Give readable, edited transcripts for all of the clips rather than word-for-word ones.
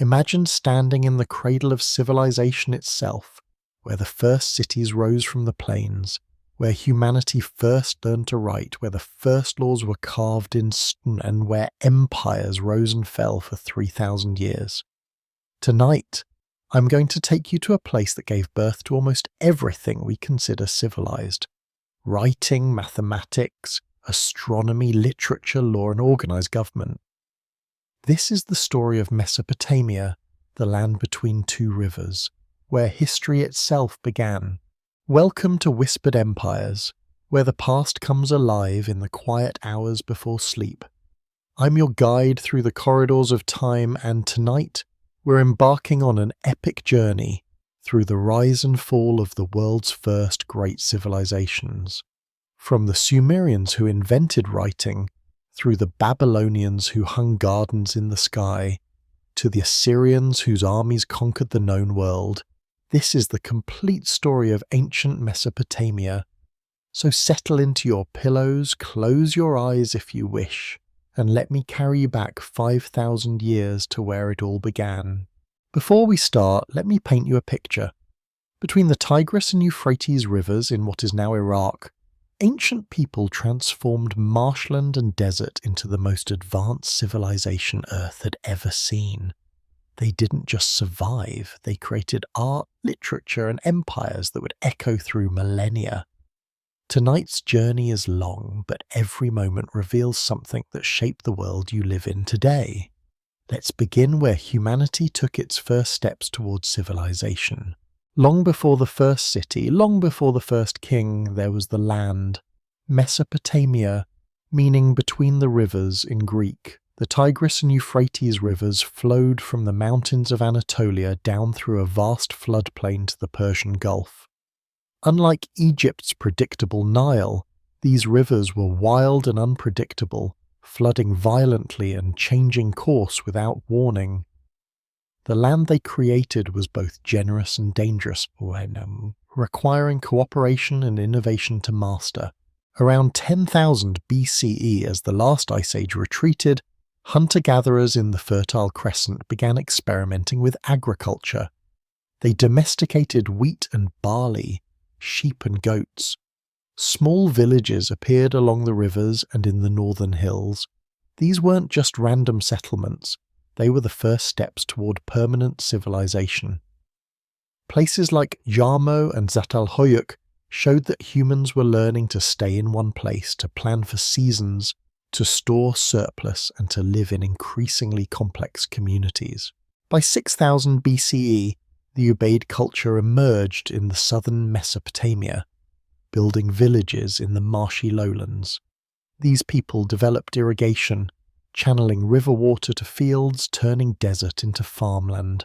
Imagine standing in the cradle of civilization itself, where the first cities rose from the plains, where humanity first learned to write, where the first laws were carved in stone, and where empires rose and fell for 3,000 years. Tonight, I'm going to take you to a place that gave birth to almost everything we consider civilized. Writing, mathematics, astronomy, literature, law, and organized government. This is the story of Mesopotamia, the land between two rivers, where history itself began. Welcome to Whispered Empires, where the past comes alive in the quiet hours before sleep. I'm your guide through the corridors of time, and tonight we're embarking on an epic journey through the rise and fall of the world's first great civilizations. From the Sumerians who invented writing, through the Babylonians who hung gardens in the sky, to the Assyrians whose armies conquered the known world, this is the complete story of ancient Mesopotamia. So settle into your pillows, close your eyes if you wish, and let me carry you back 5,000 years to where it all began. Before we start, let me paint you a picture. Between the Tigris and Euphrates rivers in what is now Iraq, ancient people transformed marshland and desert into the most advanced civilization Earth had ever seen. They didn't just survive, they created art, literature, and empires that would echo through millennia. Tonight's journey is long, but every moment reveals something that shaped the world you live in today. Let's begin where humanity took its first steps towards civilization. Long before the first city, long before the first king, there was the land. Mesopotamia, meaning between the rivers in Greek. The Tigris and Euphrates rivers flowed from the mountains of Anatolia down through a vast floodplain to the Persian Gulf. Unlike Egypt's predictable Nile, these rivers were wild and unpredictable, flooding violently and changing course without warning. The land they created was both generous and dangerous, requiring cooperation and innovation to master. Around 10,000 BCE, as the last ice age retreated, hunter-gatherers in the Fertile Crescent began experimenting with agriculture. They domesticated wheat and barley, sheep and goats. Small villages appeared along the rivers and in the northern hills. These weren't just random settlements. They were the first steps toward permanent civilization. Places like Jarmo and Zatalhoyuk showed that humans were learning to stay in one place, to plan for seasons, to store surplus, and to live in increasingly complex communities. By 6000 BCE, the Ubaid culture emerged in the southern Mesopotamia, building villages in the marshy lowlands. These people developed irrigation, channeling river water to fields, turning desert into farmland.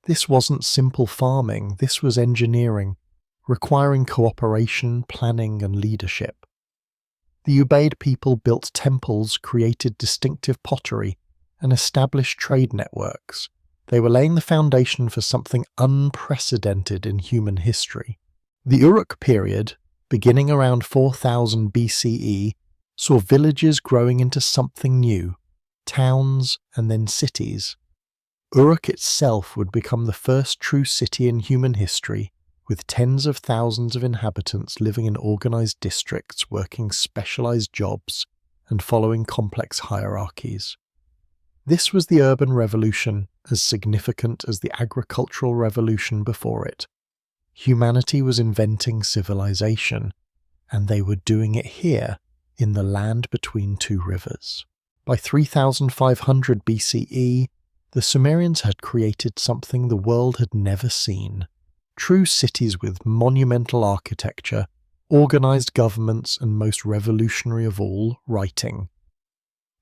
This wasn't simple farming, this was engineering, requiring cooperation, planning, and leadership. The Ubaid people built temples, created distinctive pottery, and established trade networks. They were laying the foundation for something unprecedented in human history. The Uruk period, beginning around 4000 BCE, saw villages growing into something new, towns and then cities. Uruk itself would become the first true city in human history, with tens of thousands of inhabitants living in organized districts, working specialized jobs, and following complex hierarchies. This was the urban revolution, as significant as the agricultural revolution before it. Humanity was inventing civilization, and they were doing it here, in the land between two rivers. By 3500 BCE, the Sumerians had created something the world had never seen. True cities with monumental architecture, organized governments, and most revolutionary of all, writing.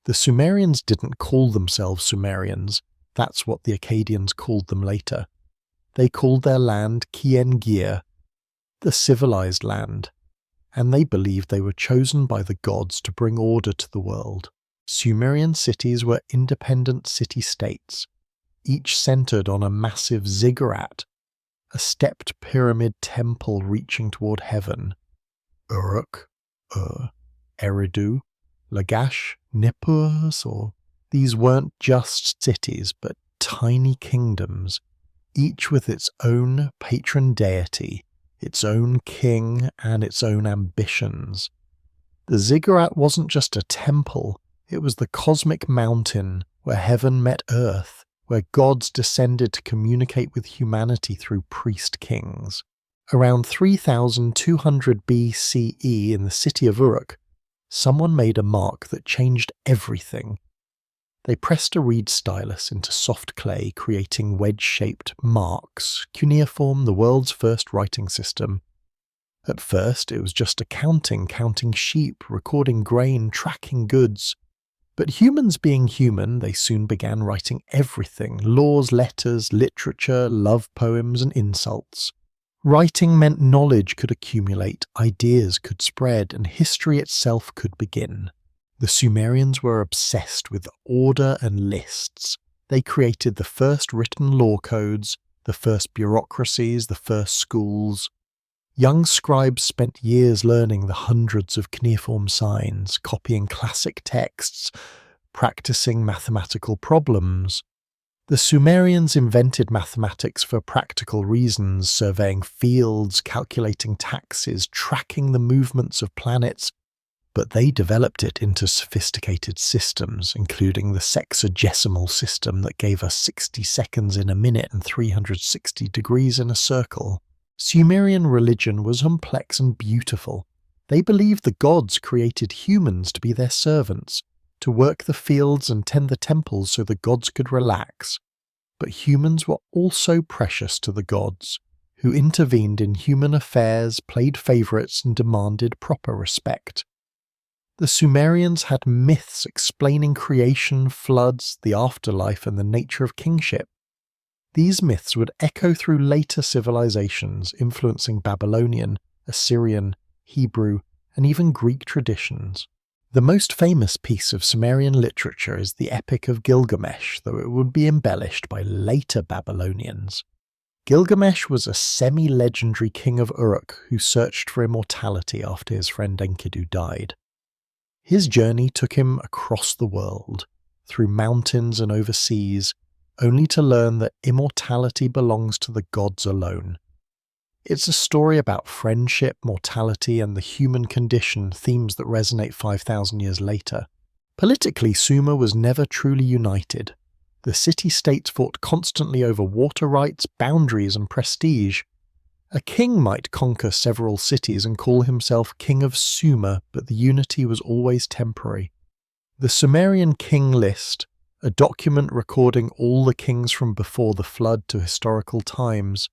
The Sumerians didn't call themselves Sumerians, that's what the Akkadians called them later. They called their land Kien-Gir, the civilized land, and they believed they were chosen by the gods to bring order to the world. Sumerian cities were independent city-states, each centered on a massive ziggurat, a stepped pyramid temple reaching toward heaven. Uruk, Eridu, Lagash, Nippur, these weren't just cities, but tiny kingdoms, each with its own patron deity, its own king, and its own ambitions. The ziggurat wasn't just a temple, it was the cosmic mountain where heaven met earth, where gods descended to communicate with humanity through priest-kings. Around 3200 BCE in the city of Uruk, someone made a mark that changed everything. They pressed a reed stylus into soft clay, creating wedge-shaped marks, cuneiform, the world's first writing system. At first, it was just counting sheep, recording grain, tracking goods. But humans being human, they soon began writing everything: laws, letters, literature, love poems, and insults. Writing meant knowledge could accumulate, ideas could spread, and history itself could begin. The Sumerians were obsessed with order and lists. They created the first written law codes, the first bureaucracies, the first schools. Young scribes spent years learning the hundreds of cuneiform signs, copying classic texts, practicing mathematical problems. The Sumerians invented mathematics for practical reasons, surveying fields, calculating taxes, tracking the movements of planets, but they developed it into sophisticated systems, including the sexagesimal system that gave us 60 seconds in a minute and 360 degrees in a circle. Sumerian religion was complex and beautiful. They believed the gods created humans to be their servants, to work the fields and tend the temples so the gods could relax. But humans were also precious to the gods, who intervened in human affairs, played favourites, and demanded proper respect. The Sumerians had myths explaining creation, floods, the afterlife, and the nature of kingship. These myths would echo through later civilizations, influencing Babylonian, Assyrian, Hebrew, and even Greek traditions. The most famous piece of Sumerian literature is the Epic of Gilgamesh, though it would be embellished by later Babylonians. Gilgamesh was a semi-legendary king of Uruk who searched for immortality after his friend Enkidu died. His journey took him across the world, through mountains and over seas, only to learn that immortality belongs to the gods alone. It's a story about friendship, mortality, and the human condition, themes that resonate 5,000 years later. Politically, Sumer was never truly united. The city-states fought constantly over water rights, boundaries, and prestige. A king might conquer several cities and call himself King of Sumer, but the unity was always temporary. The Sumerian king list, a document recording all the kings from before the flood to historical times,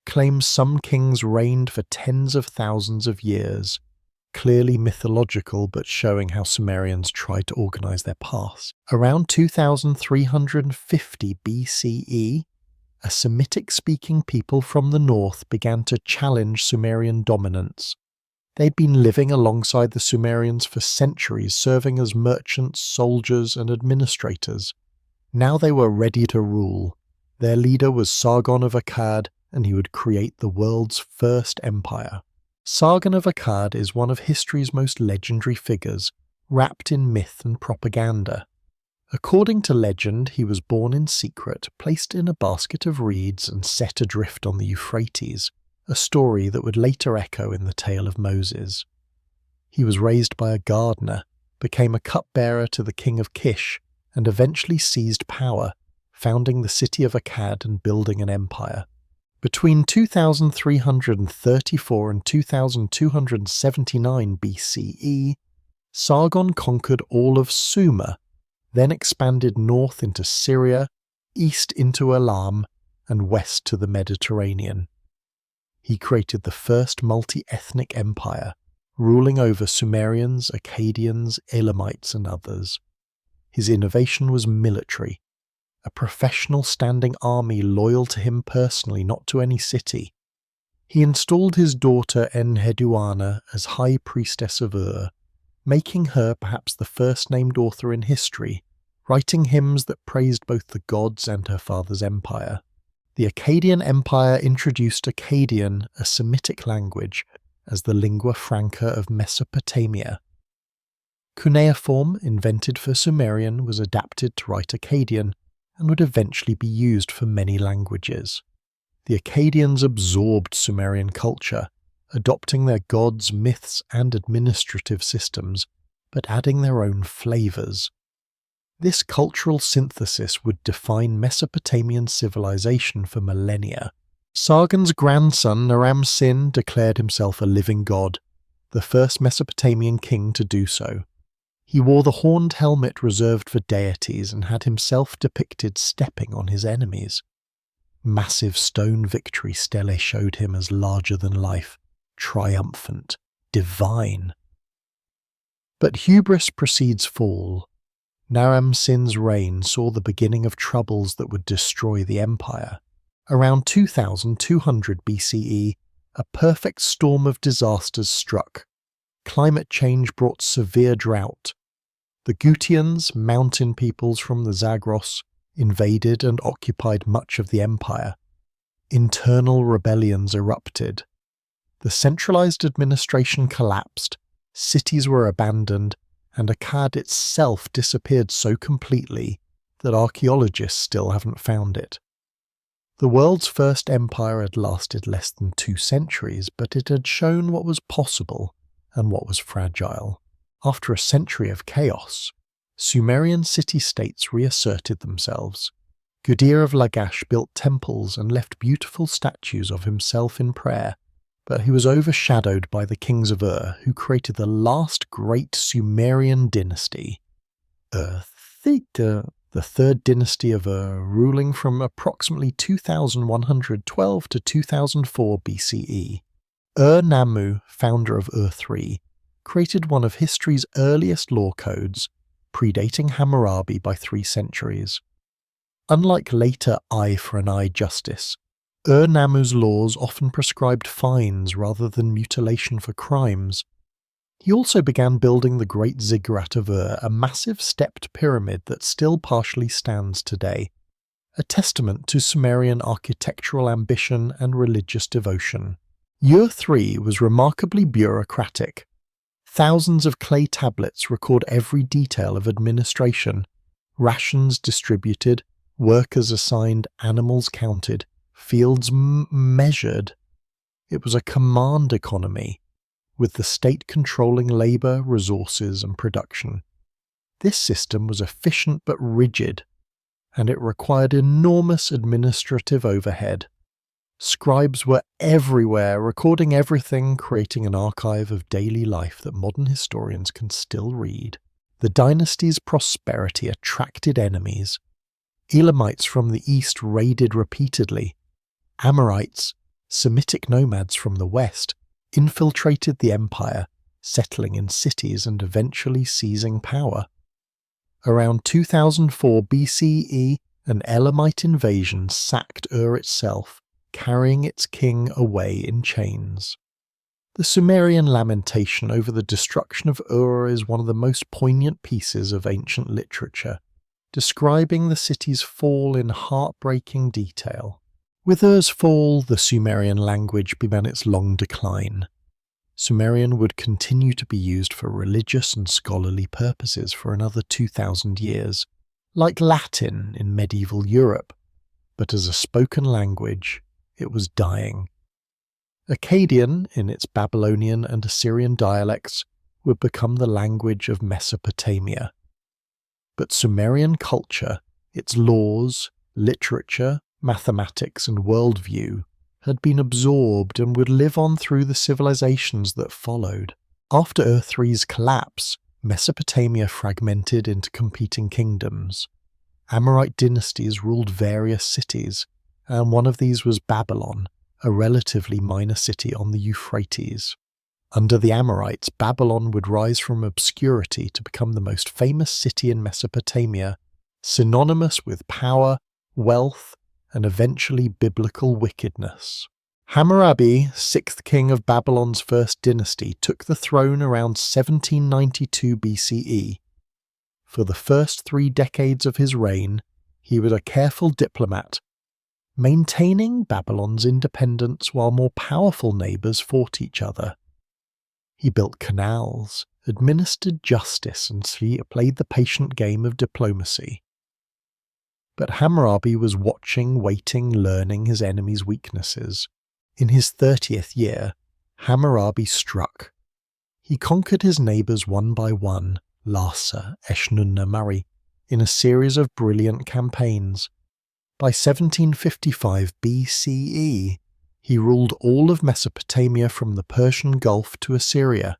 claims some kings reigned for tens of thousands of years, clearly mythological but showing how Sumerians tried to organize their past. Around 2350 BCE, a Semitic-speaking people from the north began to challenge Sumerian dominance. They'd been living alongside the Sumerians for centuries, serving as merchants, soldiers, and administrators. Now they were ready to rule. Their leader was Sargon of Akkad, and he would create the world's first empire. Sargon of Akkad is one of history's most legendary figures, wrapped in myth and propaganda. According to legend, he was born in secret, placed in a basket of reeds, and set adrift on the Euphrates, a story that would later echo in the tale of Moses. He was raised by a gardener, became a cupbearer to the king of Kish, and eventually seized power, founding the city of Akkad and building an empire. Between 2334 and 2279 BCE, Sargon conquered all of Sumer, then expanded north into Syria, east into Elam, and west to the Mediterranean. He created the first multi-ethnic empire, ruling over Sumerians, Akkadians, Elamites, and others. His innovation was military, a professional standing army loyal to him personally, not to any city. He installed his daughter Enheduanna as High Priestess of Ur, making her perhaps the first named author in history, writing hymns that praised both the gods and her father's empire. The Akkadian Empire introduced Akkadian, a Semitic language, as the lingua franca of Mesopotamia. Cuneiform, invented for Sumerian, was adapted to write Akkadian, and would eventually be used for many languages. The Akkadians absorbed Sumerian culture, adopting their gods, myths, and administrative systems, but adding their own flavors. This cultural synthesis would define Mesopotamian civilization for millennia. Sargon's grandson Naram-Sin declared himself a living god, the first Mesopotamian king to do so. He wore the horned helmet reserved for deities and had himself depicted stepping on his enemies. Massive stone victory stelae showed him as larger than life, triumphant, divine. But hubris precedes fall. Naram-Sin's reign saw the beginning of troubles that would destroy the empire. Around 2200 BCE, a perfect storm of disasters struck. Climate change brought severe drought. The Gutians, mountain peoples from the Zagros, invaded and occupied much of the empire. Internal rebellions erupted. The centralized administration collapsed, cities were abandoned, and Akkad itself disappeared so completely that archaeologists still haven't found it. The world's first empire had lasted less than 2 centuries, but it had shown what was possible and what was fragile. After a century of chaos, Sumerian city-states reasserted themselves. Gudir of Lagash built temples and left beautiful statues of himself in prayer, but he was overshadowed by the kings of Ur, who created the last great Sumerian dynasty, the third dynasty of Ur, ruling from approximately 2112 to 2004 BCE. Ur-Nammu, founder of Ur-3, created one of history's earliest law codes, predating Hammurabi by 3 centuries. Unlike later eye for an eye justice, Ur-Nammu's laws often prescribed fines rather than mutilation for crimes. He also began building the Great Ziggurat of Ur, a massive stepped pyramid that still partially stands today, a testament to Sumerian architectural ambition and religious devotion. Ur-3 was remarkably bureaucratic. Thousands of clay tablets record every detail of administration, rations distributed, workers assigned, animals counted, fields measured. It was a command economy, with the state controlling labour, resources and production. This system was efficient but rigid, and it required enormous administrative overhead. Scribes were everywhere, recording everything, creating an archive of daily life that modern historians can still read. The dynasty's prosperity attracted enemies. Elamites from the east raided repeatedly. Amorites, Semitic nomads from the west, infiltrated the empire, settling in cities and eventually seizing power. Around 2004 BCE, an Elamite invasion sacked Ur itself, carrying its king away in chains. The Sumerian lamentation over the destruction of Ur is one of the most poignant pieces of ancient literature, describing the city's fall in heartbreaking detail. With Ur's fall, the Sumerian language began its long decline. Sumerian would continue to be used for religious and scholarly purposes for another 2,000 years, like Latin in medieval Europe, but as a spoken language, it was dying. Akkadian, in its Babylonian and Assyrian dialects, would become the language of Mesopotamia. But Sumerian culture, its laws, literature, mathematics and worldview had been absorbed and would live on through the civilizations that followed. After Ur-3's collapse, Mesopotamia fragmented into competing kingdoms. Amorite dynasties ruled various cities, and one of these was Babylon, a relatively minor city on the Euphrates. Under the Amorites, Babylon would rise from obscurity to become the most famous city in Mesopotamia, synonymous with power, wealth, and eventually biblical wickedness. Hammurabi, 6th king of Babylon's first dynasty, took the throne around 1792 BCE. For the first 3 decades of his reign, he was a careful diplomat, maintaining Babylon's independence while more powerful neighbours fought each other. He built canals, administered justice, and played the patient game of diplomacy. But Hammurabi was watching, waiting, learning his enemy's weaknesses. In his 30th year, Hammurabi struck. He conquered his neighbours one by one, Larsa, Eshnunna, Murray, in a series of brilliant campaigns. By 1755 BCE, he ruled all of Mesopotamia from the Persian Gulf to Assyria.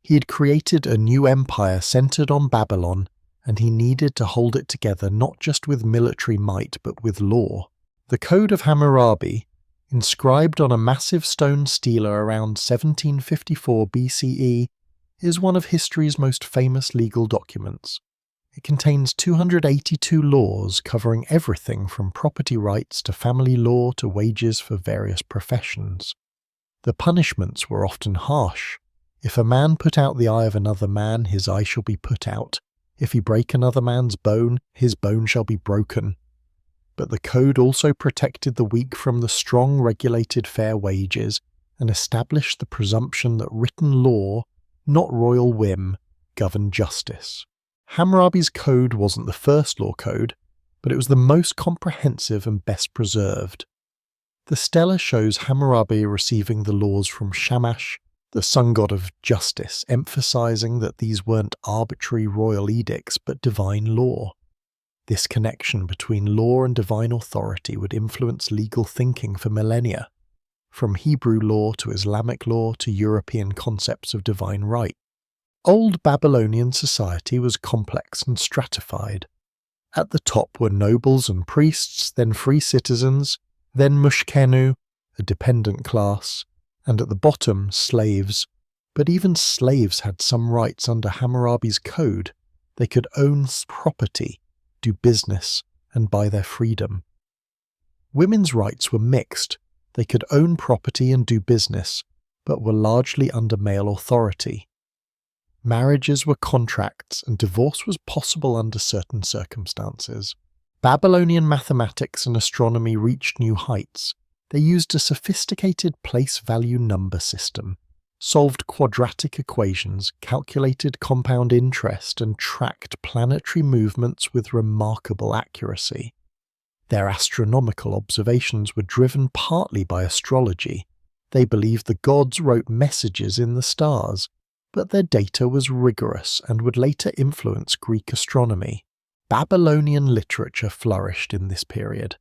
He had created a new empire centered on Babylon, and he needed to hold it together not just with military might but with law. The Code of Hammurabi, inscribed on a massive stone stela around 1754 BCE, is one of history's most famous legal documents. It contains 282 laws covering everything from property rights to family law to wages for various professions. The punishments were often harsh. If a man put out the eye of another man, his eye shall be put out. If he break another man's bone, his bone shall be broken. But the code also protected the weak from the strong, regulated fair wages, and established the presumption that written law, not royal whim, governed justice. Hammurabi's code wasn't the first law code, but it was the most comprehensive and best preserved. The stela shows Hammurabi receiving the laws from Shamash, the sun god of justice, emphasizing that these weren't arbitrary royal edicts but divine law. This connection between law and divine authority would influence legal thinking for millennia, from Hebrew law to Islamic law to European concepts of divine right. Old Babylonian society was complex and stratified. At the top were nobles and priests, then free citizens, then mushkenu, a dependent class, and at the bottom, slaves. But even slaves had some rights under Hammurabi's code. They could own property, do business, and buy their freedom. Women's rights were mixed. They could own property and do business, but were largely under male authority. Marriages were contracts, and divorce was possible under certain circumstances. Babylonian mathematics and astronomy reached new heights. They used a sophisticated place-value number system, solved quadratic equations, calculated compound interest, and tracked planetary movements with remarkable accuracy. Their astronomical observations were driven partly by astrology. They believed the gods wrote messages in the stars, but their data was rigorous and would later influence Greek astronomy. Babylonian literature flourished in this period.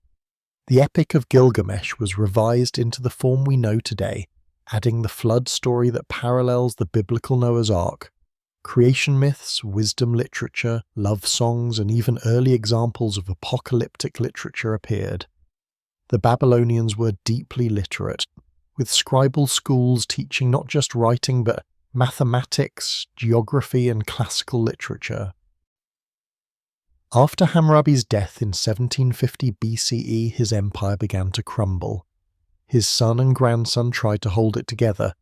The Epic of Gilgamesh was revised into the form we know today, adding the flood story that parallels the biblical Noah's Ark. Creation myths, wisdom literature, love songs, and even early examples of apocalyptic literature appeared. The Babylonians were deeply literate, with scribal schools teaching not just writing but mathematics, geography, and classical literature. After Hammurabi's death in 1750 BCE, his empire began to crumble. His son and grandson tried to hold it together,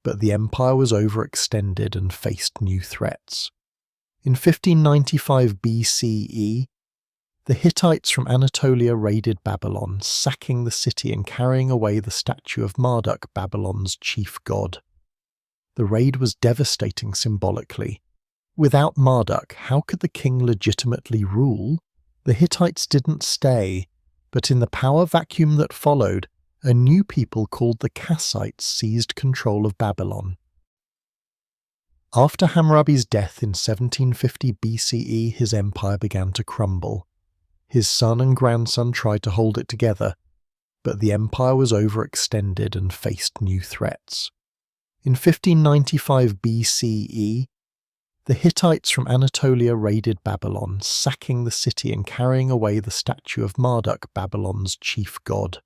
but the empire was overextended and faced new threats. In 1595 BCE, the Hittites from Anatolia raided Babylon, sacking the city and carrying away the statue of Marduk, Babylon's chief god. The raid was devastating symbolically. Without Marduk, how could the king legitimately rule? The Hittites didn't stay, but in the power vacuum that followed, a new people called the Kassites seized control of Babylon. After Hammurabi's death in 1750 BCE, his empire began to crumble. His son and grandson tried to hold it together, but the empire was overextended and faced new threats. In 1595 BCE, the Hittites from Anatolia raided Babylon, sacking the city and carrying away the statue of Marduk, Babylon's chief god.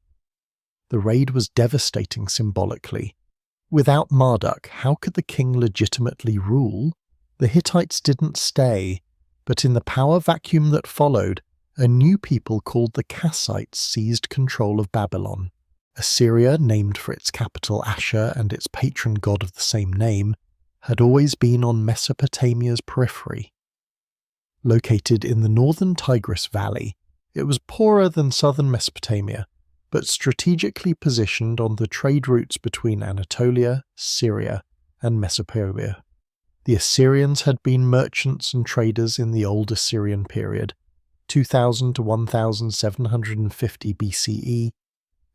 The raid was devastating symbolically. Without Marduk, how could the king legitimately rule? The Hittites didn't stay, but in the power vacuum that followed, a new people called the Kassites seized control of Babylon. Assyria, named for its capital Ashur and its patron god of the same name, had always been on Mesopotamia's periphery. Located in the northern Tigris Valley, it was poorer than southern Mesopotamia, but strategically positioned on the trade routes between Anatolia, Syria, and Mesopotamia. The Assyrians had been merchants and traders in the old Assyrian period. 2000 to 1750 BCE,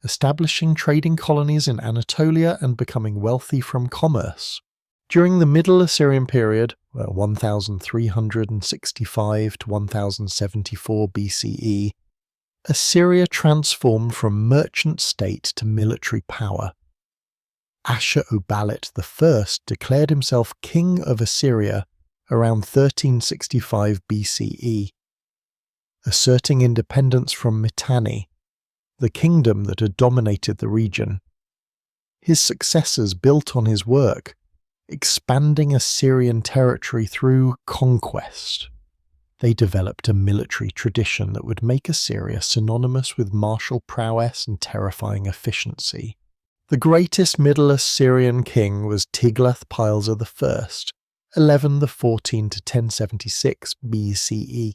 establishing trading colonies in Anatolia and becoming wealthy from commerce. During the Middle Assyrian period, 1365 to 1074 BCE, Assyria transformed from merchant state to military power. Ashur-uballit I declared himself king of Assyria around 1365 BCE, asserting independence from Mitanni, the kingdom that had dominated the region. His successors built on his work, expanding Assyrian territory through conquest. They developed a military tradition that would make Assyria synonymous with martial prowess and terrifying efficiency. The greatest Middle Assyrian king was Tiglath-Pileser I, 1114 to 1076 BCE.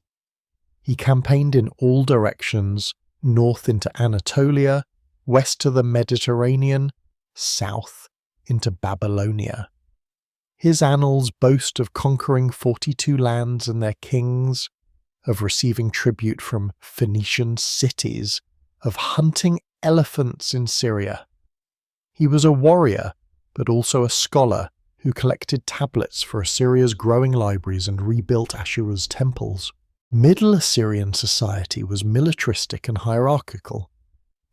He campaigned in all directions, north into Anatolia, west to the Mediterranean, south into Babylonia. His annals boast of conquering 42 lands and their kings, of receiving tribute from Phoenician cities, of hunting elephants in Syria. He was a warrior, but also a scholar who collected tablets for Assyria's growing libraries and rebuilt Ashura's temples. Middle Assyrian society was militaristic and hierarchical.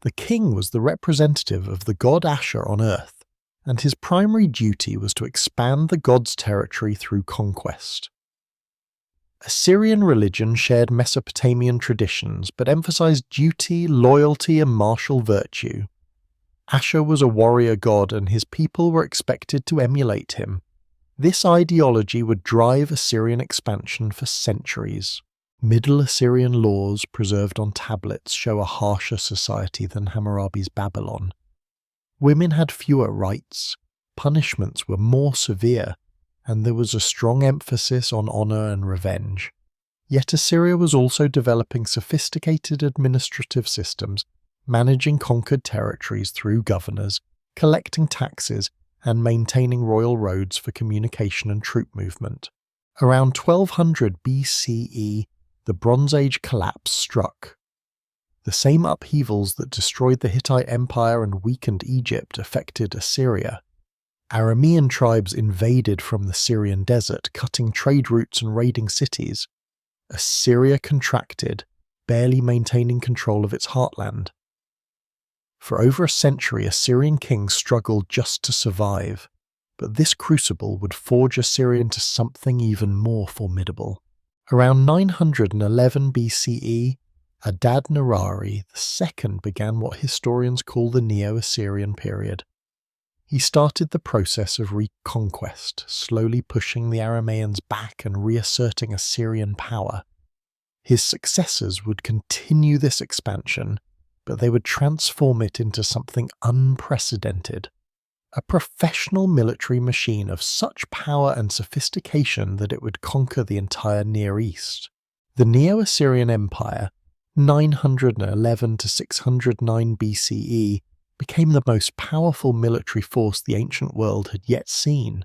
The king was the representative of the god Ashur on earth, and his primary duty was to expand the god's territory through conquest. Assyrian religion shared Mesopotamian traditions but emphasized duty, loyalty, and martial virtue. Ashur was a warrior god and his people were expected to emulate him. This ideology would drive Assyrian expansion for centuries. Middle Assyrian laws preserved on tablets show a harsher society than Hammurabi's Babylon. Women had fewer rights, punishments were more severe, and there was a strong emphasis on honor and revenge. Yet Assyria was also developing sophisticated administrative systems, managing conquered territories through governors, collecting taxes, and maintaining royal roads for communication and troop movement. Around 1200 BCE, the Bronze Age collapse struck. The same upheavals that destroyed the Hittite Empire and weakened Egypt affected Assyria. Aramean tribes invaded from the Syrian desert, cutting trade routes and raiding cities. Assyria contracted, barely maintaining control of its heartland. For over a century, Assyrian kings struggled just to survive, but this crucible would forge Assyria into something even more formidable. Around 911 BCE, Adad-nirari II began what historians call the Neo-Assyrian period. He started the process of reconquest, slowly pushing the Arameans back and reasserting Assyrian power. His successors would continue this expansion, but they would transform it into something unprecedented. A professional military machine of such power and sophistication that it would conquer the entire Near East. The Neo-Assyrian Empire, 911 to 609 BCE, became the most powerful military force the ancient world had yet seen.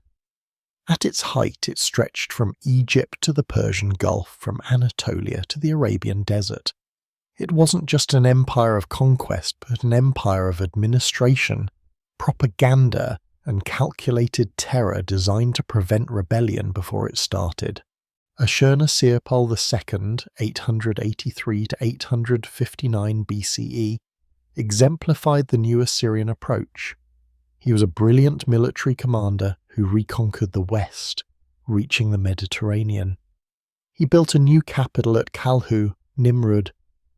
At its height, it stretched from Egypt to the Persian Gulf, from Anatolia to the Arabian Desert. It wasn't just an empire of conquest, but an empire of administration, propaganda, and calculated terror designed to prevent rebellion before it started. Ashurnasirpal II, 883 to 859 BCE, exemplified the new Assyrian approach. He was a brilliant military commander who reconquered the West, reaching the Mediterranean. He built a new capital at Kalhu, Nimrud,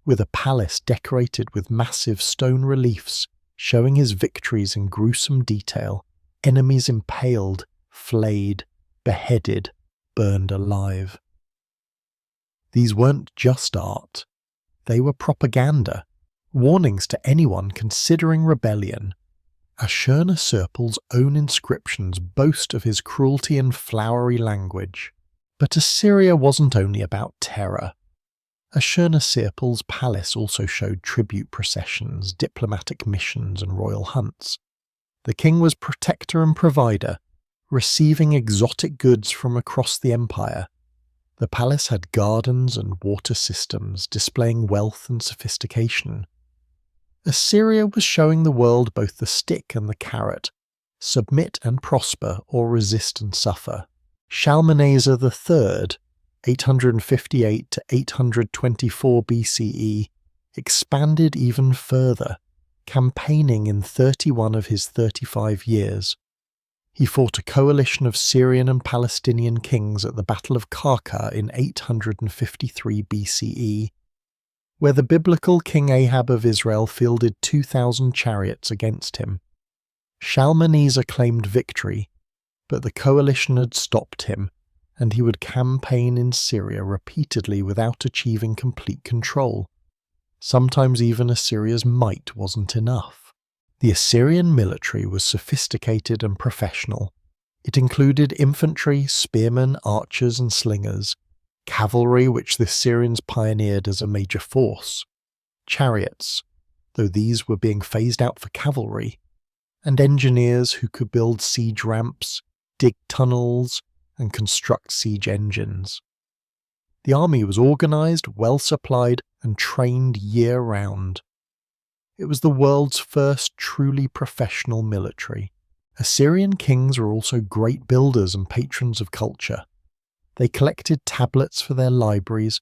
with a palace decorated with massive stone reliefs showing his victories in gruesome detail, enemies impaled, flayed, beheaded, burned alive. These weren't just art. They were propaganda, warnings to anyone considering rebellion. Ashurnasirpal's own inscriptions boast of his cruelty and flowery language. But Assyria wasn't only about terror. Ashurnasirpal's palace also showed tribute processions, diplomatic missions, and royal hunts. The king was protector and provider, receiving exotic goods from across the empire. The palace had gardens and water systems displaying wealth and sophistication. Assyria was showing the world both the stick and the carrot: submit and prosper, or resist and suffer. Shalmaneser III, 858 to 824 BCE, expanded even further, campaigning in 31 of his 35 years. He fought a coalition of Syrian and Palestinian kings at the Battle of Karka in 853 BCE, where the biblical King Ahab of Israel fielded 2,000 chariots against him. Shalmaneser claimed victory, but the coalition had stopped him, and he would campaign in Syria repeatedly without achieving complete control. Sometimes even Assyria's might wasn't enough. The Assyrian military was sophisticated and professional. It included infantry, spearmen, archers and slingers, cavalry, which the Assyrians pioneered as a major force, chariots, though these were being phased out for cavalry, and engineers who could build siege ramps, dig tunnels, and construct siege engines. The army was organised, well supplied, and trained year-round. It was the world's first truly professional military. Assyrian kings were also great builders and patrons of culture. They collected tablets for their libraries,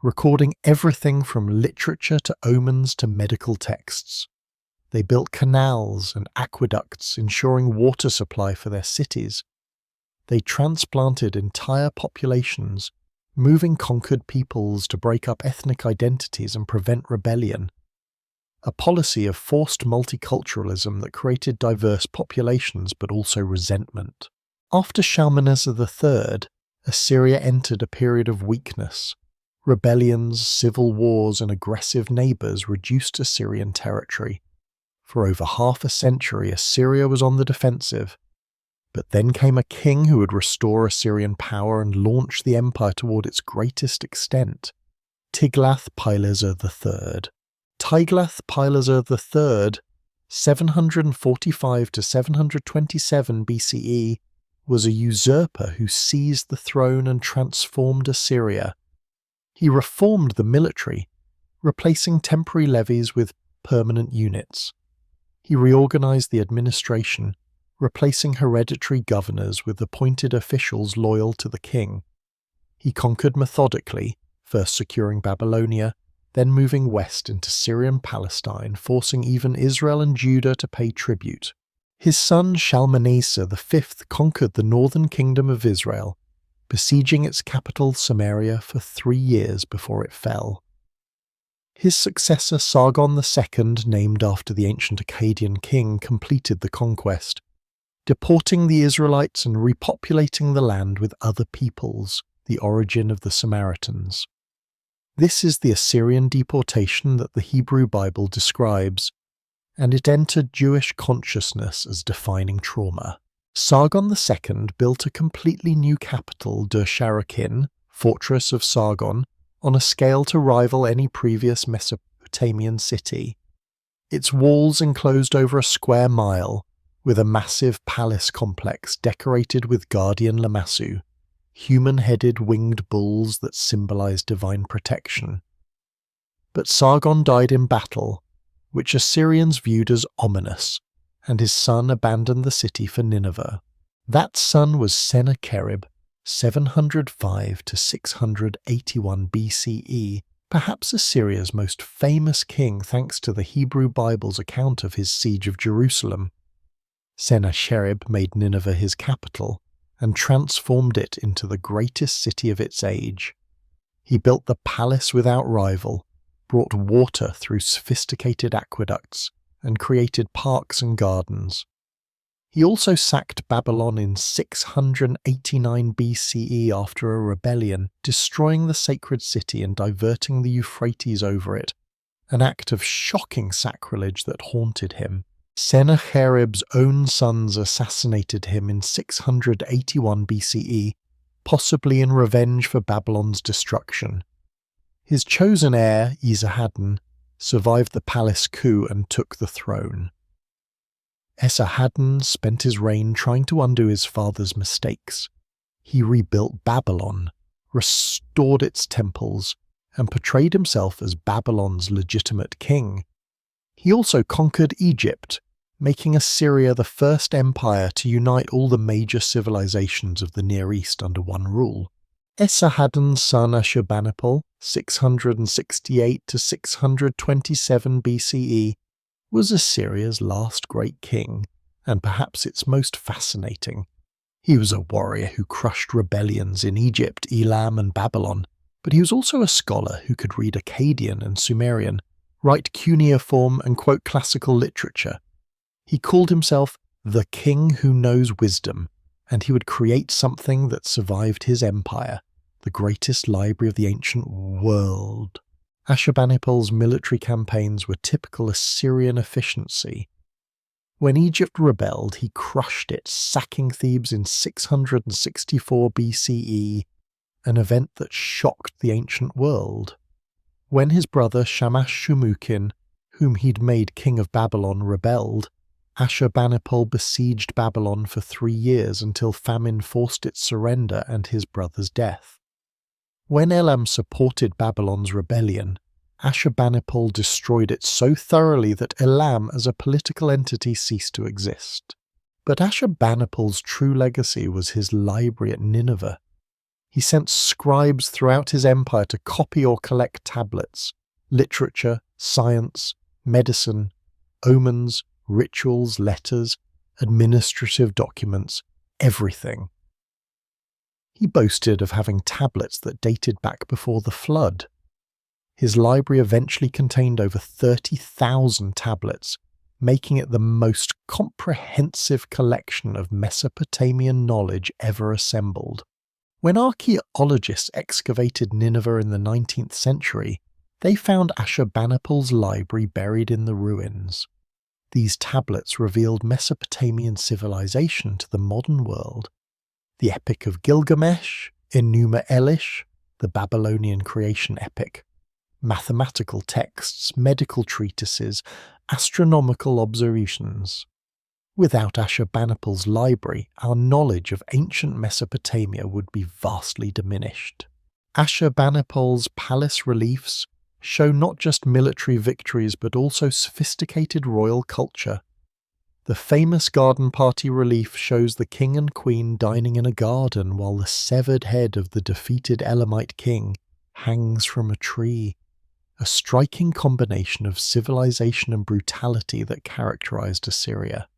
recording everything from literature to omens to medical texts. They built canals and aqueducts, ensuring water supply for their cities. They transplanted entire populations, moving conquered peoples to break up ethnic identities and prevent rebellion. A policy of forced multiculturalism that created diverse populations but also resentment. After Shalmaneser III, Assyria entered a period of weakness. Rebellions, civil wars, and aggressive neighbours reduced Assyrian territory. For over half a century, Assyria was on the defensive. But then came a king who would restore Assyrian power and launch the empire toward its greatest extent: Tiglath-Pileser III. Tiglath-Pileser III, 745 to 727 BCE, was a usurper who seized the throne and transformed Assyria. He reformed the military, replacing temporary levies with permanent units. He reorganized the administration, replacing hereditary governors with appointed officials loyal to the king. He conquered methodically, first securing Babylonia, then moving west into Syrian Palestine, forcing even Israel and Judah to pay tribute. His son Shalmaneser V conquered the northern kingdom of Israel, besieging its capital Samaria for 3 years before it fell. His successor Sargon II, named after the ancient Akkadian king, completed the conquest, deporting the Israelites and repopulating the land with other peoples, the origin of the Samaritans. This is the Assyrian deportation that the Hebrew Bible describes, and it entered Jewish consciousness as defining trauma. Sargon II built a completely new capital, Dur-Sharakin, fortress of Sargon, on a scale to rival any previous Mesopotamian city. Its walls enclosed over a square mile, with a massive palace complex decorated with guardian lamassu, human-headed winged bulls that symbolized divine protection. But Sargon died in battle, which Assyrians viewed as ominous, and his son abandoned the city for Nineveh. That son was Sennacherib, 705 to 681 BCE, perhaps Assyria's most famous king thanks to the Hebrew Bible's account of his siege of Jerusalem. Sennacherib made Nineveh his capital and transformed it into the greatest city of its age. He built the palace without rival, brought water through sophisticated aqueducts, and created parks and gardens. He also sacked Babylon in 689 BCE after a rebellion, destroying the sacred city and diverting the Euphrates over it, an act of shocking sacrilege that haunted him. Sennacherib's own sons assassinated him in 681 BCE, possibly in revenge for Babylon's destruction. His chosen heir, Esarhaddon, survived the palace coup and took the throne. Esarhaddon spent his reign trying to undo his father's mistakes. He rebuilt Babylon, restored its temples, and portrayed himself as Babylon's legitimate king. He also conquered Egypt, making Assyria the first empire to unite all the major civilizations of the Near East under one rule. Esarhaddon's son Ashurbanipal, 668 to 627 BCE, was Assyria's last great king, and perhaps its most fascinating. He was a warrior who crushed rebellions in Egypt, Elam, and Babylon, but he was also a scholar who could read Akkadian and Sumerian, write cuneiform and quote classical literature. He called himself the king who knows wisdom, and he would create something that survived his empire, the greatest library of the ancient world. Ashurbanipal's military campaigns were typical Assyrian efficiency. When Egypt rebelled, he crushed it, sacking Thebes in 664 BCE, an event that shocked the ancient world. When his brother Shamash-Shumukin, whom he'd made king of Babylon, rebelled, Ashurbanipal besieged Babylon for 3 years until famine forced its surrender and his brother's death. When Elam supported Babylon's rebellion, Ashurbanipal destroyed it so thoroughly that Elam as a political entity ceased to exist. But Ashurbanipal's true legacy was his library at Nineveh. He sent scribes throughout his empire to copy or collect tablets, literature, science, medicine, omens, rituals, letters, administrative documents, everything. He boasted of having tablets that dated back before the flood. His library eventually contained over 30,000 tablets, making it the most comprehensive collection of Mesopotamian knowledge ever assembled. When archaeologists excavated Nineveh in the 19th century, they found Ashurbanipal's library buried in the ruins. These tablets revealed Mesopotamian civilization to the modern world. The Epic of Gilgamesh, Enuma Elish, the Babylonian creation epic, mathematical texts, medical treatises, astronomical observations. Without Ashurbanipal's library, our knowledge of ancient Mesopotamia would be vastly diminished. Ashurbanipal's palace reliefs show not just military victories but also sophisticated royal culture. The famous garden party relief shows the king and queen dining in a garden while the severed head of the defeated Elamite king hangs from a tree, a striking combination of civilization and brutality that characterized Assyria.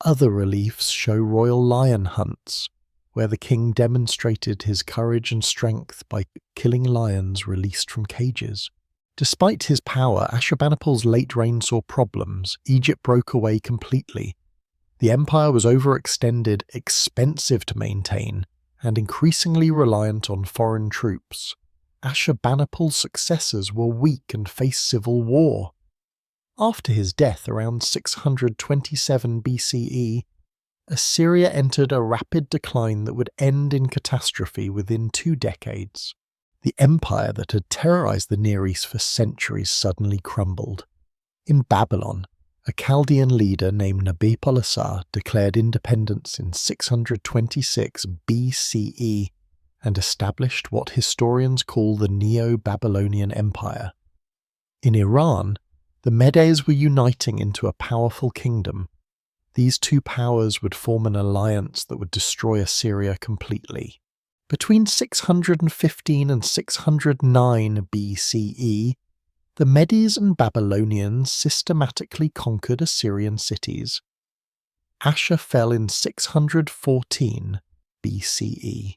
Other reliefs show royal lion hunts, where the king demonstrated his courage and strength by killing lions released from cages. Despite his power, Ashurbanipal's late reign saw problems. Egypt broke away completely. The empire was overextended, expensive to maintain, and increasingly reliant on foreign troops. Ashurbanipal's successors were weak and faced civil war. After his death around 627 BCE, Assyria entered a rapid decline that would end in catastrophe within 2 decades. The empire that had terrorized the Near East for centuries suddenly crumbled. In Babylon, a Chaldean leader named Nabopolassar declared independence in 626 BCE and established what historians call the Neo-Babylonian Empire. In Iran, the Medes were uniting into a powerful kingdom. These two powers would form an alliance that would destroy Assyria completely. Between 615 and 609 BCE, the Medes and Babylonians systematically conquered Assyrian cities. Ashur fell in 614 BCE.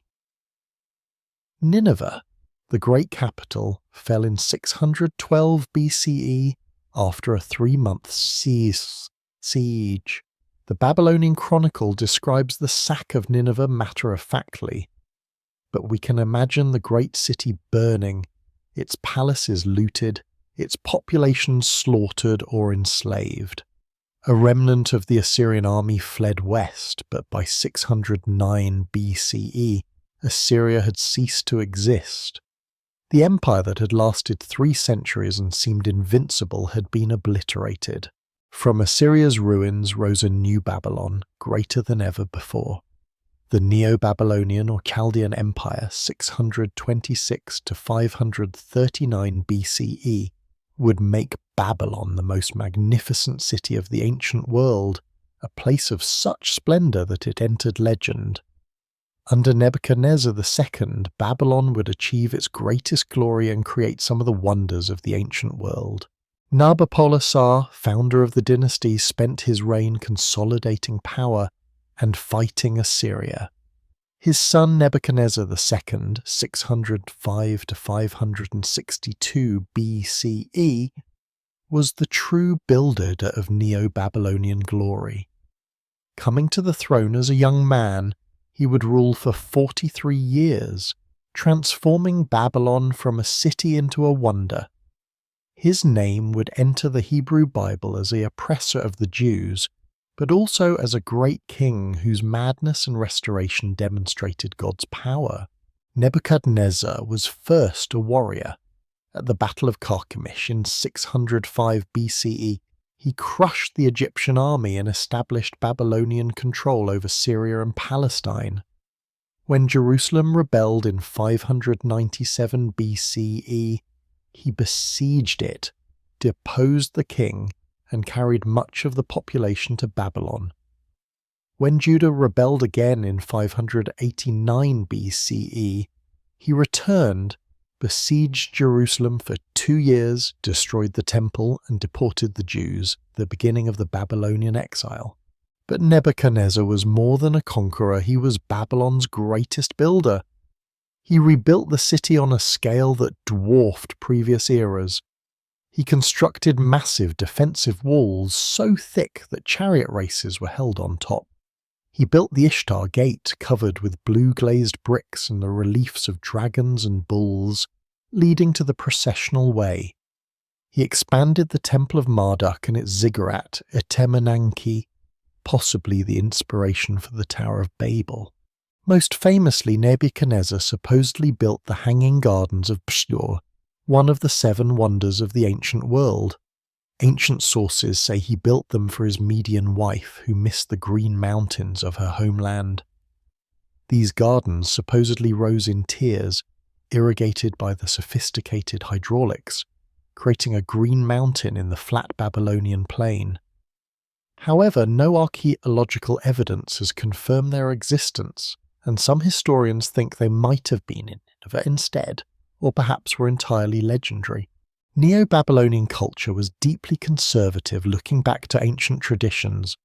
Nineveh, the great capital, fell in 612 BCE after a 3-month siege. The Babylonian Chronicle describes the sack of Nineveh matter-of-factly, but we can imagine the great city burning, its palaces looted, its population slaughtered or enslaved. A remnant of the Assyrian army fled west, but by 609 BCE, Assyria had ceased to exist. The empire that had lasted 3 centuries and seemed invincible had been obliterated. From Assyria's ruins rose a new Babylon, greater than ever before. The Neo-Babylonian or Chaldean Empire 626 to 539 BCE would make Babylon the most magnificent city of the ancient world, a place of such splendor that it entered legend. Under Nebuchadnezzar II, Babylon would achieve its greatest glory and create some of the wonders of the ancient world. Nabopolassar, founder of the dynasty, spent his reign consolidating power and fighting Assyria. His son Nebuchadnezzar II, 605 to 562 BCE, was the true builder of Neo-Babylonian glory. Coming to the throne as a young man, he would rule for 43 years, transforming Babylon from a city into a wonder. His name would enter the Hebrew Bible as the oppressor of the Jews, but also as a great king whose madness and restoration demonstrated God's power. Nebuchadnezzar was first a warrior. At the Battle of Carchemish in 605 BCE, he crushed the Egyptian army and established Babylonian control over Syria and Palestine. When Jerusalem rebelled in 597 BCE, he besieged it, deposed the king, and carried much of the population to Babylon. When Judah rebelled again in 589 BCE, he returned, besieged Jerusalem for 2 years, destroyed the temple, and deported the Jews, the beginning of the Babylonian exile. But Nebuchadnezzar was more than a conqueror, he was Babylon's greatest builder. He rebuilt the city on a scale that dwarfed previous eras. He constructed massive defensive walls so thick that chariot races were held on top. He built the Ishtar Gate covered with blue-glazed bricks and the reliefs of dragons and bulls, leading to the processional way. He expanded the Temple of Marduk and its ziggurat, Etemenanki, possibly the inspiration for the Tower of Babel. Most famously, Nebuchadnezzar supposedly built the Hanging Gardens of Pshur, one of the 7 wonders of the ancient world. Ancient sources say he built them for his Median wife, who missed the green mountains of her homeland. These gardens supposedly rose in tiers, irrigated by the sophisticated hydraulics, creating a green mountain in the flat Babylonian plain. However, no archaeological evidence has confirmed their existence, and some historians think they might have been in Nineveh instead, or perhaps were entirely legendary. Neo-Babylonian culture was deeply conservative, looking back to ancient traditions.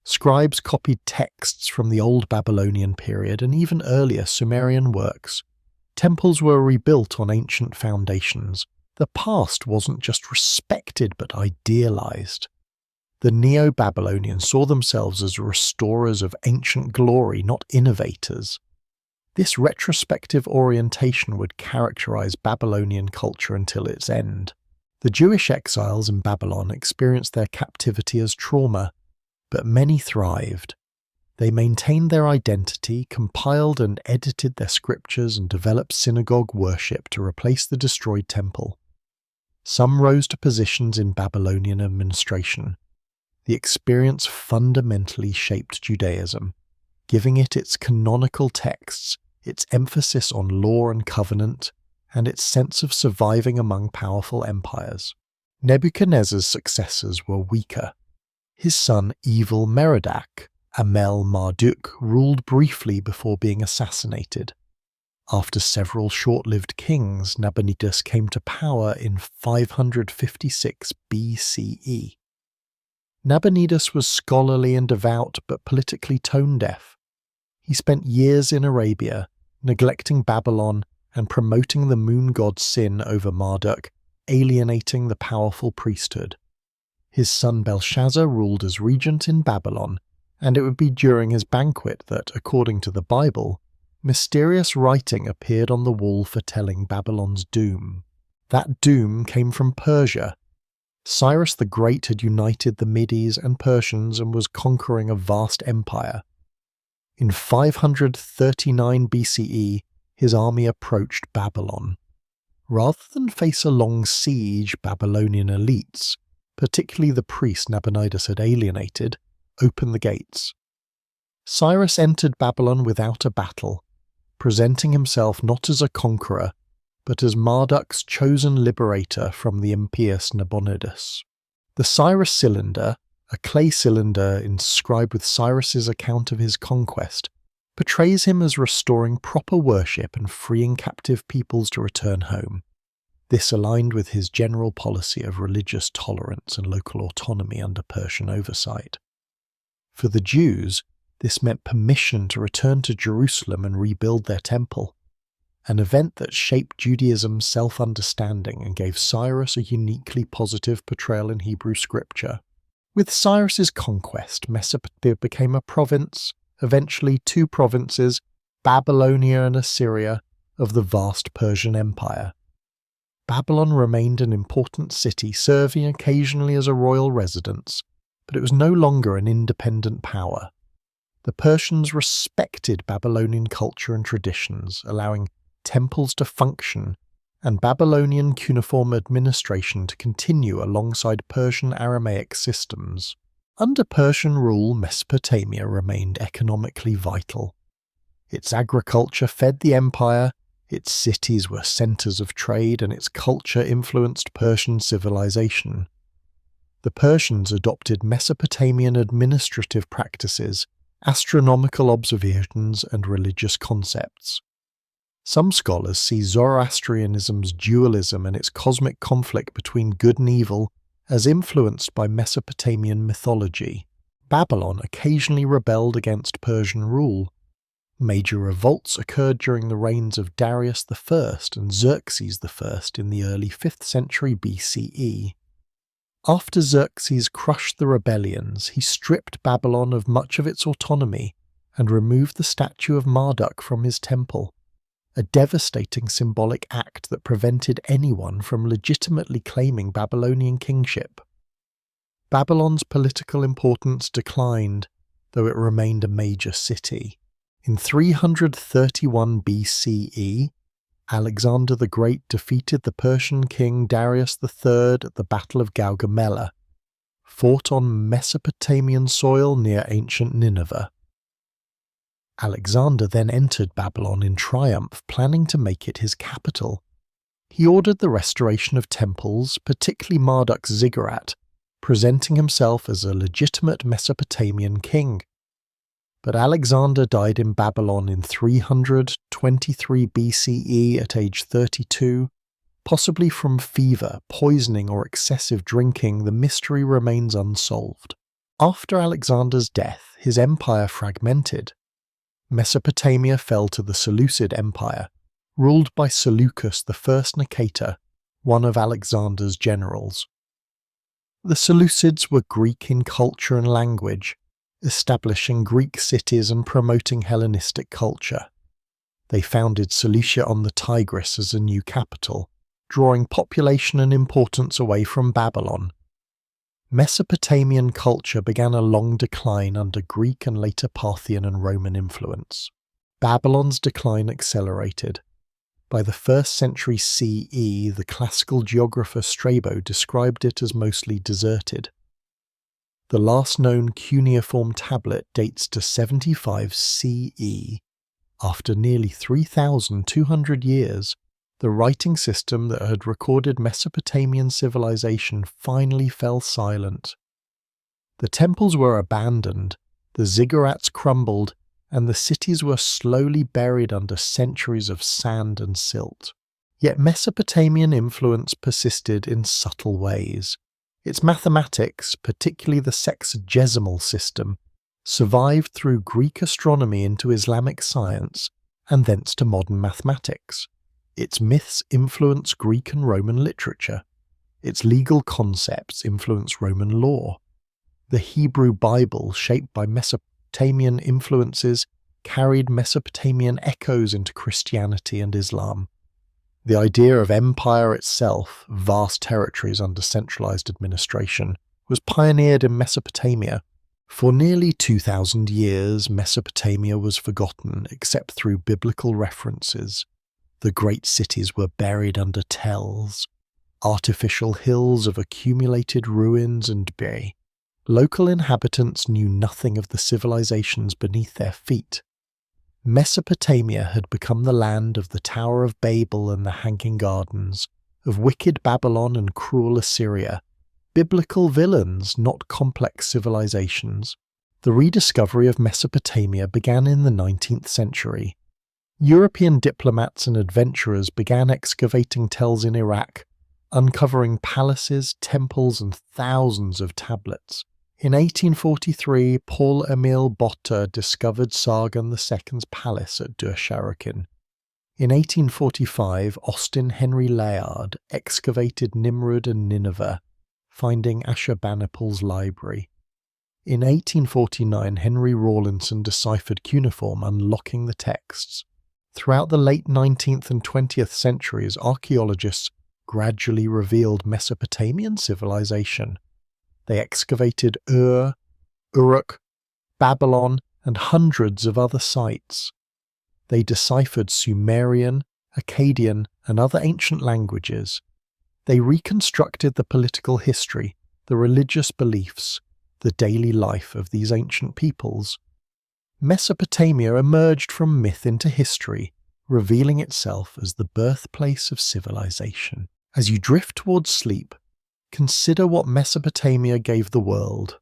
Scribes copied texts from the Old Babylonian period and even earlier Sumerian works. Temples were rebuilt on ancient foundations. The past wasn't just respected but idealized. The Neo-Babylonians saw themselves as restorers of ancient glory, not innovators. This retrospective orientation would characterize Babylonian culture until its end. The Jewish exiles in Babylon experienced their captivity as trauma, but many thrived. They maintained their identity, compiled and edited their scriptures, and developed synagogue worship to replace the destroyed temple. Some rose to positions in Babylonian administration. The experience fundamentally shaped Judaism, giving it its canonical texts, its emphasis on law and covenant, and its sense of surviving among powerful empires. Nebuchadnezzar's successors were weaker. His son Evil Merodach, Amel-Marduk, ruled briefly before being assassinated. After several short-lived kings, Nabonidus came to power in 556 BCE. Nabonidus was scholarly and devout, but politically tone-deaf. He spent years in Arabia, neglecting Babylon and promoting the moon god Sin over Marduk, alienating the powerful priesthood. His son Belshazzar ruled as regent in Babylon, and it would be during his banquet that, according to the Bible, mysterious writing appeared on the wall foretelling Babylon's doom. That doom came from Persia. Cyrus the Great had united the Medes and Persians and was conquering a vast empire. In 539 BCE, his army approached Babylon. Rather than face a long siege, Babylonian elites, particularly the priest Nabonidus had alienated, opened the gates. Cyrus entered Babylon without a battle, presenting himself not as a conqueror, but as Marduk's chosen liberator from the impious Nabonidus. The Cyrus cylinder, a clay cylinder inscribed with Cyrus's account of his conquest, portrays him as restoring proper worship and freeing captive peoples to return home. This aligned with his general policy of religious tolerance and local autonomy under Persian oversight. For the Jews, this meant permission to return to Jerusalem and rebuild their temple, an event that shaped Judaism's self-understanding and gave Cyrus a uniquely positive portrayal in Hebrew scripture. With Cyrus's conquest, Mesopotamia became a province, eventually two provinces, Babylonia and Assyria, of the vast Persian Empire. Babylon remained an important city, serving occasionally as a royal residence, but it was no longer an independent power. The Persians respected Babylonian culture and traditions, allowing temples to function and Babylonian cuneiform administration to continue alongside Persian Aramaic systems. Under Persian rule, Mesopotamia remained economically vital. Its agriculture fed the empire, its cities were centers of trade, and its culture influenced Persian civilization. The Persians adopted Mesopotamian administrative practices, astronomical observations, and religious concepts. Some scholars see Zoroastrianism's dualism and its cosmic conflict between good and evil as influenced by Mesopotamian mythology. Babylon occasionally rebelled against Persian rule. Major revolts occurred during the reigns of Darius I and Xerxes I in the early 5th century BCE. After Xerxes crushed the rebellions, he stripped Babylon of much of its autonomy and removed the statue of Marduk from his temple, a devastating symbolic act that prevented anyone from legitimately claiming Babylonian kingship. Babylon's political importance declined, though it remained a major city. In 331 BCE, Alexander the Great defeated the Persian king Darius III at the Battle of Gaugamela, fought on Mesopotamian soil near ancient Nineveh. Alexander then entered Babylon in triumph, planning to make it his capital. He ordered the restoration of temples, particularly Marduk's ziggurat, presenting himself as a legitimate Mesopotamian king. But Alexander died in Babylon in 323 BCE at age 32, possibly from fever, poisoning, or excessive drinking. The mystery remains unsolved. After Alexander's death, his empire fragmented. Mesopotamia fell to the Seleucid Empire, ruled by Seleucus I Nicator, one of Alexander's generals. The Seleucids were Greek in culture and language, establishing Greek cities and promoting Hellenistic culture. They founded Seleucia on the Tigris as a new capital, drawing population and importance away from Babylon. Mesopotamian culture began a long decline under Greek and later Parthian and Roman influence. Babylon's decline accelerated. By the 1st century CE, the classical geographer Strabo described it as mostly deserted. The last known cuneiform tablet dates to 75 CE. After nearly 3,200 years, the writing system that had recorded Mesopotamian civilization finally fell silent. The temples were abandoned, the ziggurats crumbled, and the cities were slowly buried under centuries of sand and silt. Yet Mesopotamian influence persisted in subtle ways. Its mathematics, particularly the sexagesimal system, survived through Greek astronomy into Islamic science, and thence to modern mathematics. Its myths influenced Greek and Roman literature. Its legal concepts influenced Roman law. The Hebrew Bible, shaped by Mesopotamian influences, carried Mesopotamian echoes into Christianity and Islam. The idea of empire itself, vast territories under centralized administration, was pioneered in Mesopotamia. For nearly 2,000 years, Mesopotamia was forgotten except through biblical references. The great cities were buried under tells, artificial hills of accumulated ruins and debris. Local inhabitants knew nothing of the civilizations beneath their feet. Mesopotamia had become the land of the Tower of Babel and the Hanging Gardens, of wicked Babylon and cruel Assyria, biblical villains, not complex civilizations. The rediscovery of Mesopotamia began in the 19th century. European diplomats and adventurers began excavating tells in Iraq, uncovering palaces, temples, and thousands of tablets. In 1843, Paul Emil Botta discovered Sargon II's palace at Dur-Sharrukin. In 1845, Austin Henry Layard excavated Nimrud and Nineveh, finding Ashurbanipal's library. In 1849, Henry Rawlinson deciphered cuneiform, unlocking the texts. Throughout the late 19th and 20th centuries, archaeologists gradually revealed Mesopotamian civilization. They excavated Ur, Uruk, Babylon, and hundreds of other sites. They deciphered Sumerian, Akkadian, and other ancient languages. They reconstructed the political history, the religious beliefs, the daily life of these ancient peoples. Mesopotamia emerged from myth into history, revealing itself as the birthplace of civilization. As you drift towards sleep, consider what Mesopotamia gave the world.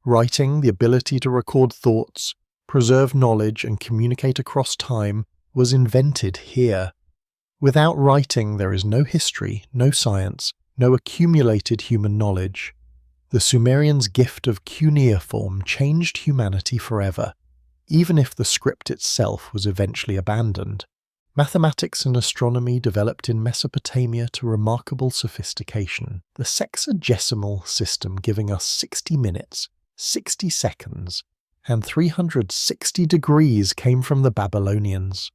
Writing, the ability to record thoughts, preserve knowledge, and communicate across time, was invented here. Without writing, there is no history, no science, no accumulated human knowledge. The Sumerians' gift of cuneiform changed humanity forever, even if the script itself was eventually abandoned. Mathematics and astronomy developed in Mesopotamia to remarkable sophistication, the sexagesimal system giving us 60 minutes, 60 seconds, and 360 degrees came from the Babylonians.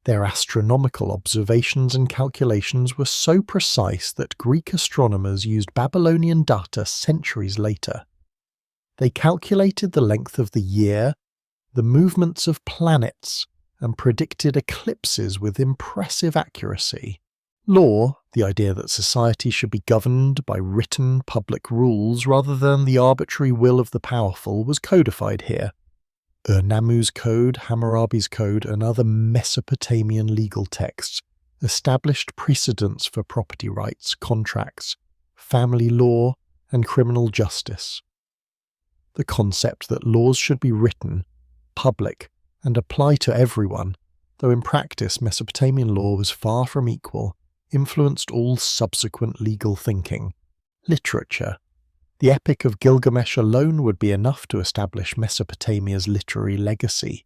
Their astronomical observations and calculations were so precise that Greek astronomers used Babylonian data centuries later. They calculated the length of the year, the movements of planets, and predicted eclipses with impressive accuracy. Law, the idea that society should be governed by written public rules rather than the arbitrary will of the powerful, was codified here. Ur-Nammu's Code, Hammurabi's Code, and other Mesopotamian legal texts established precedents for property rights, contracts, family law, and criminal justice. The concept that laws should be written, public, and apply to everyone, though in practice Mesopotamian law was far from equal, influenced all subsequent legal thinking. Literature. The Epic of Gilgamesh alone would be enough to establish Mesopotamia's literary legacy.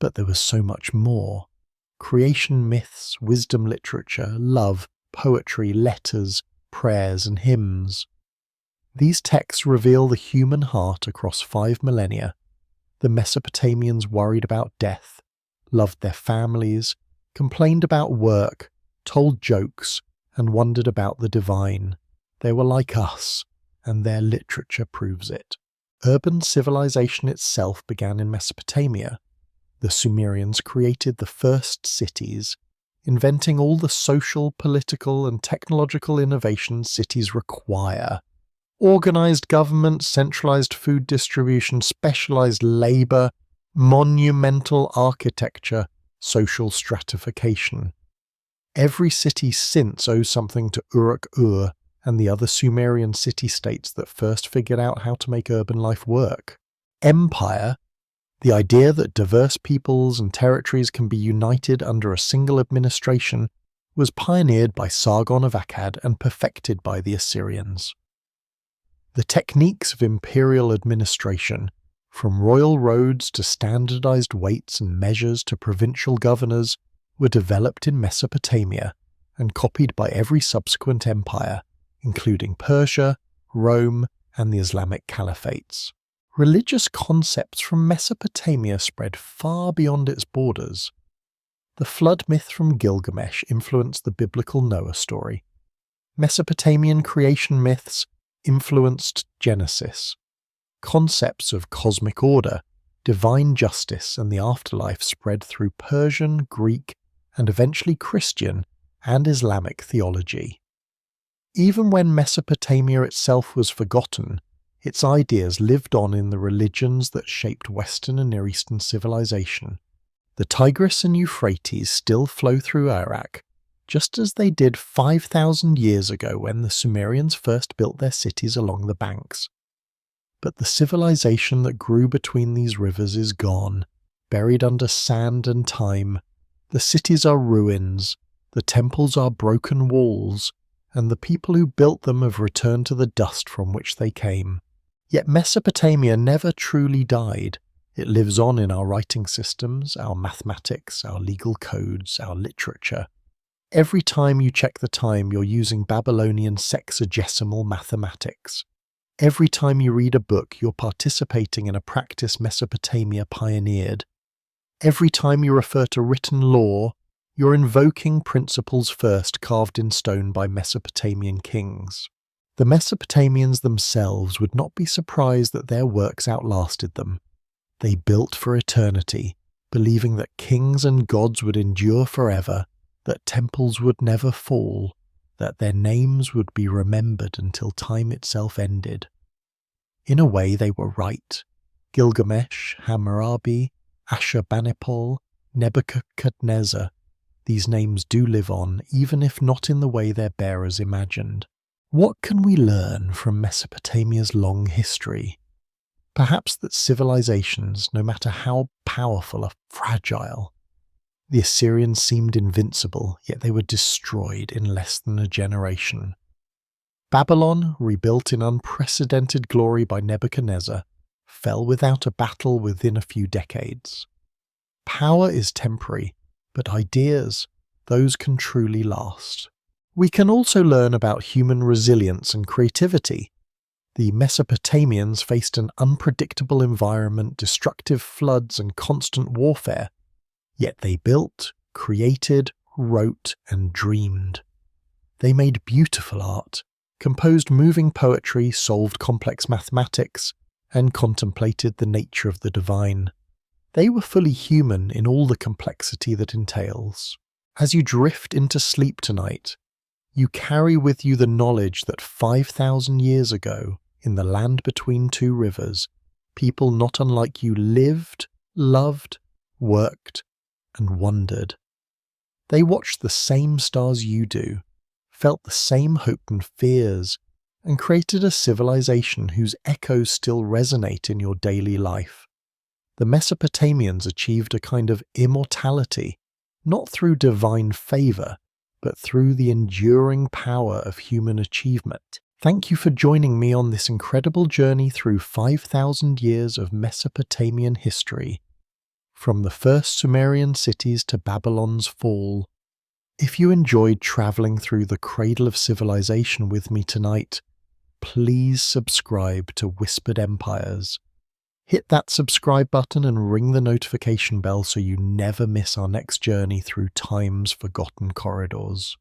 But there was so much more. Creation myths, wisdom literature, love, poetry, letters, prayers, and hymns. These texts reveal the human heart across 5 millennia. The Mesopotamians worried about death, loved their families, complained about work, told jokes, and wondered about the divine. They were like us, and their literature proves it. Urban civilization itself began in Mesopotamia. The Sumerians created the first cities, inventing all the social, political, and technological innovations cities require. Organized government, centralized food distribution, specialized labor, monumental architecture, social stratification. Every city since owes something to Uruk-Ur and the other Sumerian city-states that first figured out how to make urban life work. Empire, the idea that diverse peoples and territories can be united under a single administration, was pioneered by Sargon of Akkad and perfected by the Assyrians. The techniques of imperial administration, from royal roads to standardized weights and measures to provincial governors, were developed in Mesopotamia and copied by every subsequent empire, including Persia, Rome, and the Islamic caliphates. Religious concepts from Mesopotamia spread far beyond its borders. The flood myth from Gilgamesh influenced the biblical Noah story. Mesopotamian creation myths influenced Genesis. Concepts of cosmic order, divine justice, and the afterlife spread through Persian, Greek, and eventually Christian and Islamic theology. Even when Mesopotamia itself was forgotten, Its ideas lived on in the religions that shaped Western and Near Eastern civilization. The Tigris and Euphrates still flow through Iraq, just as they did 5,000 years ago when the Sumerians first built their cities along the banks. But the civilization that grew between these rivers is gone, buried under sand and time. The cities are ruins, the temples are broken walls, and the people who built them have returned to the dust from which they came. Yet Mesopotamia never truly died. It lives on in our writing systems, our mathematics, our legal codes, our literature. Every time you check the time, you're using Babylonian sexagesimal mathematics. Every time you read a book, you're participating in a practice Mesopotamia pioneered. Every time you refer to written law, you're invoking principles first carved in stone by Mesopotamian kings. The Mesopotamians themselves would not be surprised that their works outlasted them. They built for eternity, believing that kings and gods would endure forever, that temples would never fall, that their names would be remembered until time itself ended. In a way, they were right. Gilgamesh, Hammurabi, Ashurbanipal, Nebuchadnezzar, these names do live on, even if not in the way their bearers imagined. What can we learn from Mesopotamia's long history? Perhaps that civilizations, no matter how powerful, are fragile. The Assyrians seemed invincible, yet they were destroyed in less than a generation. Babylon, rebuilt in unprecedented glory by Nebuchadnezzar, fell without a battle within a few decades. Power is temporary, but ideas, those can truly last. We can also learn about human resilience and creativity. The Mesopotamians faced an unpredictable environment, destructive floods, and constant warfare. Yet they built, created, wrote, and dreamed. They made beautiful art, composed moving poetry, solved complex mathematics, and contemplated the nature of the divine. They were fully human in all the complexity that entails. As you drift into sleep tonight, you carry with you the knowledge that 5,000 years ago, in the land between two rivers, people not unlike you lived, loved, worked, and wondered. They watched the same stars you do, felt the same hope and fears, and created a civilization whose echoes still resonate in your daily life. The Mesopotamians achieved a kind of immortality, not through divine favor, but through the enduring power of human achievement. Thank you for joining me on this incredible journey through 5,000 years of Mesopotamian history, from the first Sumerian cities to Babylon's fall. If you enjoyed traveling through the cradle of civilization with me tonight, please subscribe to Whispered Empires. Hit that subscribe button and ring the notification bell so you never miss our next journey through time's forgotten corridors.